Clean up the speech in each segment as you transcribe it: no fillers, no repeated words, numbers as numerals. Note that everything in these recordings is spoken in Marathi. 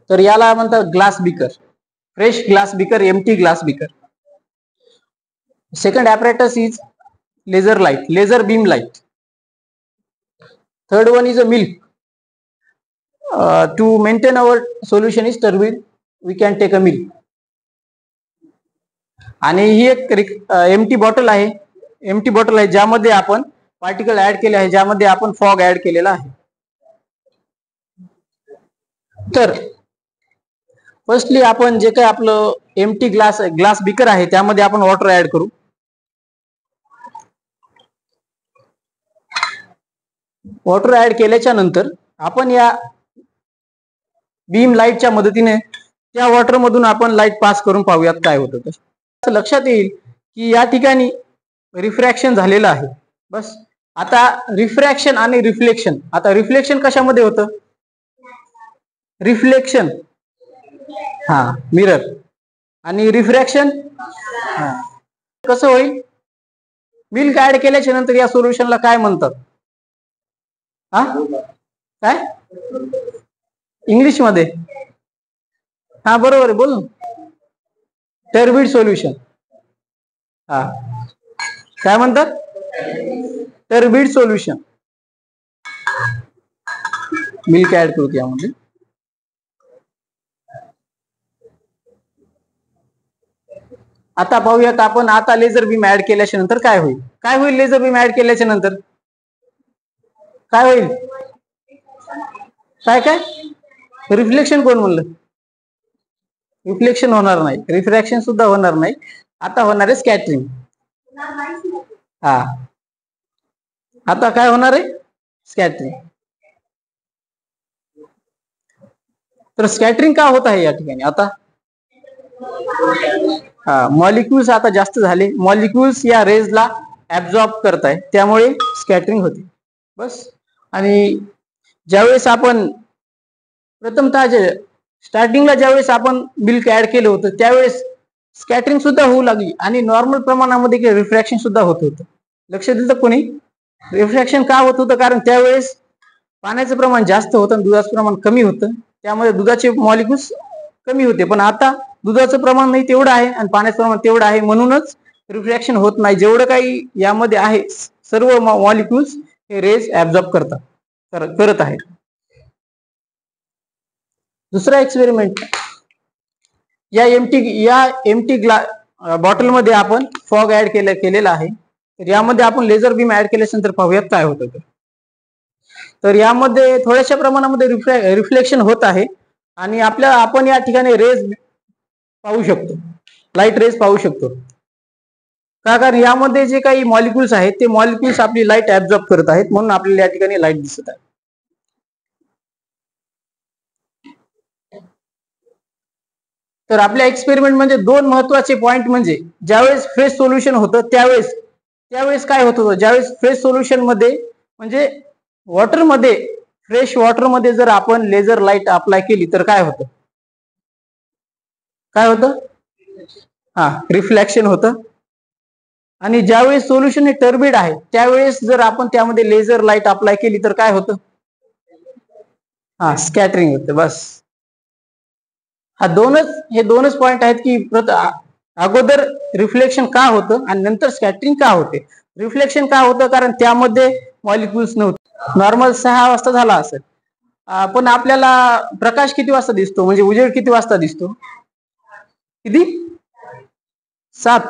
तर याला म्हणतात glass beaker, fresh glass beaker, empty glass beaker. Second apparatus is laser light, laser beam light. Third one is a milk. To maintain our solution is turbid, we can take a milk. आणि ही एक एम्प्टी बॉटल आहे, एम्प्टी बॉटल आहे ज्यामध्ये आपण पार्टिकल ऍड केले आहे, ज्यामध्ये आपण फॉग ऍड केलेला आहे. तर फर्स्टली आपण जे काही आपलं एम्प्टी ग्लास बीकर आहे त्यामध्ये आपण वॉटर ऍड करू. वॉटर ऍड केल्याच्या नंतर आपण या बीम लाईटच्या मदतीने त्या वॉटर मधून आपण लाईट पास करून पाहूयात काय होतं. तर लक्षात येईल की या ठिकाणी रिफ्रॅक्शन झालेलं आहे. बस आता रिफ्रॅक्शन आणि रिफ्लेक्शन, आता रिफ्लेक्शन कशामध्ये होतं, रिफ्लेक्शन मिरर, आणि रिफ्रॅक्शन कसं होईल, मिल्क ऍड केल्याच्या नंतर या सोल्युशनला काय म्हणतात, काय इंग्लिश मध्ये, बरोबर आहे, बोल ना, टर्बिड सोल्युशन. काय म्हणतात, टर्बिड सोल्युशन. मिल्क ऍड करू यामध्ये. आता पाहूयात आपण, आता लेझर बीम ऍड केल्याच्या नंतर काय होईल, काय होईल लेझर बीम ऍड केल्याच्या नंतर काय होईल, काय रिफ्लेक्शन कोण म्हणलं, रिफ्लेक्शन होणार नाही, रिफ्रॅक्शन सुद्धा होणार नाही. आता होणार आहे स्कॅटरिंग. आता काय होणार आहे, स्कॅटरिंग. तर स्कॅटरिंग का होत आहे या ठिकाणी, आता मॉलिक्युल्स आता जास्त झाले, मॉलिक्युल्स या रेजला ऍब्झॉर्ब करताय, त्यामुळे स्कॅटरिंग होते. बस. आणि ज्यावेळेस आपण प्रथमतः स्टार्टिंगला ज्यावेळेस आपण मिल्क ऍड केलं होतं त्यावेळेस स्कॅटरिंग सुद्धा होऊ लागली आणि नॉर्मल प्रमाणामध्ये रिफ्रॅक्शन सुद्धा होत होतं. लक्ष दिलं कोणी, रिफ्रॅक्शन का होत होतं, कारण त्यावेळेस पाण्याचं प्रमाण जास्त होतं आणि दुधाचं प्रमाण कमी होतं, त्यामुळे दुधाचे मॉलिक्युल्स कमी होते. पण आता दुधाचं प्रमाण नाही तेवढं आहे आणि पाण्याचं प्रमाण तेवढं आहे, म्हणूनच रिफ्रॅक्शन होत नाही. जेवढं काही यामध्ये आहे सर्व मॉलिक्युल्स हे रेज ऍब्झॉर्ब करत आहेत. दुसरा एक्सपेरिमेंट, या एम्प्टी बॉटल मध्ये आपण फॉग ऍड केलेला आहे. तर यामध्ये आपण लेझर बीम ऍड केल्यानंतर पाहूयात काय होतं. तर यामध्ये थोड्याशा प्रमाणामध्ये रिफ्लेक्शन होत आहे आणि आपण या ठिकाणी रेज पाहू शकतो, लाईट रेज पाहू शकतो. कारण यामध्ये जे काही मॉलिक्युल्स आहेत ते मॉलिक्युल्स आपली लाईट ऍब्झॉर्ब करत आहेत, म्हणून आपल्याला या ठिकाणी लाईट दिसत आहे. तर आपल्या एक्सपेरिमेंट मध्ये दोन महत्वाचे पॉइंट म्हणजे ज्यावेळेस फ्रेश सोल्युशन होतं त्यावेळेस काय होत होतं, ज्यावेळेस फ्रेश सोल्युशन मध्ये म्हणजे वॉटर मध्ये, फ्रेश वॉटर मध्ये जर आपण लेझर लाईट अप्लाय केली तर काय होतं, रिफ्लेक्शन होतं. आणि ज्यावेळेस सोल्युशन हे टर्बिड आहे त्यावेळेस जर आपण त्यामध्ये लेझर लाईट अप्लाय केली तर काय होतं, स्कॅटरिंग होते. बस हे दोनच पॉइंट आहेत की अगोदर रिफ्लेक्शन का होतं आणि नंतर स्कॅटरिंग का होते. रिफ्लेक्शन का होतं, कारण त्यामध्ये मॉलिक्युल्स नव्हते. नॉर्मल 6 वाजता झाला असेल, पण आपल्याला प्रकाश किती वाजता दिसतो, म्हणजे उजेड किती वाजता दिसतो, किती, 7,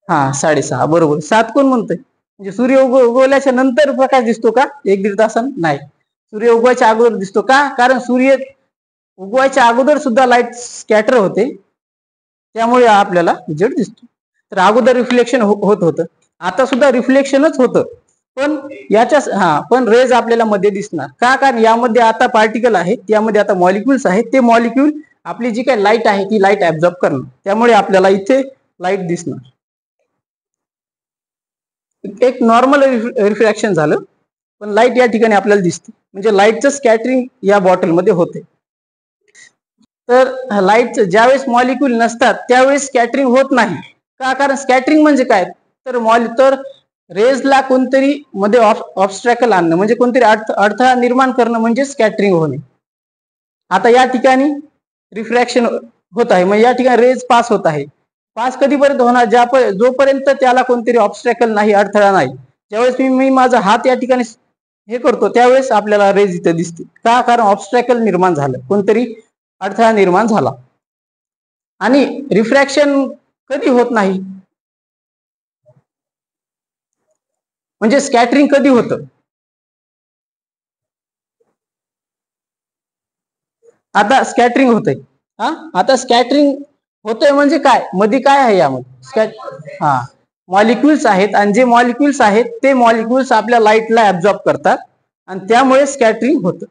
6:30, बरोबर. 7 कोण म्हणतोय, म्हणजे सूर्य उगवल्याच्या नंतर प्रकाश दिसतो का, 1-1.5 तासांनी, नाही, सूर्य उगवायच्या अगोदर दिसतो का, कारण सूर्य उगवायच्या अगोदर सुद्धा लाईट स्कॅटर होते, त्यामुळे आपल्याला उजेड दिसतो. तर अगोदर रिफ्लेक्शन होत होतं, आता सुद्धा रिफ्लेक्शनच होतं, पण रेज आपल्याला मध्ये दिसणार का, कारण यामध्ये आता पार्टिकल आहेत, यामध्ये आता मॉलिक्युल्स आहेत, ते मॉलिक्युल आपली जी काही लाईट आहे ती लाईट ऍब्झॉर्ब करणार, त्यामुळे आपल्याला इथे लाईट दिसणार. एक नॉर्मल रिफ्रॅक्शन झालं, पण लाईट या ठिकाणी आपल्याला दिसते, म्हणजे लाईटचं स्कॅटरिंग या बॉटलमध्ये होते. तर लाईट ज्यावेळेस मॉलिक्युल नसतात त्यावेळेस स्कॅटरिंग होत नाही का, कारण स्कॅटरिंग म्हणजे काय, तर रेजला कोणतरी मध्ये ऑब्स्ट्रॅकल आणणं, म्हणजे कोणतरी अडथळा निर्माण करणं म्हणजे स्कॅटरिंग होणे. आता या ठिकाणी रिफ्रॅक्शन होत आहे, म्हणजे या ठिकाणी रेज पास होत आहे. पास कधीपर्यंत होणार, जोपर्यंत त्याला कोणतरी ऑब्स्टॅकल नाही, अडथळा नाही. ज्यावेळेस मी माझा हात या ठिकाणी हे करतो त्यावेळेस आपल्याला रेज इथं दिसते. का? कारण ऑब्स्टॅकल निर्माण झालं, कोणतरी अडथळा निर्माण झाला. आणि रिफ्रॅक्शन कधी होत नाही, म्हणजे स्कॅटरिंग कधी होतं? आता स्कॅटरिंग होतंय. आता स्कॅटरिंग होतंय म्हणजे काय, मध्ये काय आहे यामध्ये? मॉलिक्युल्स आहेत, आणि जे मॉलिक्युल्स आहेत ते मॉलिक्युल्स आपल्या लाईटला ऍब्झॉर्ब करतात आणि त्यामुळे स्कॅटरिंग होतं.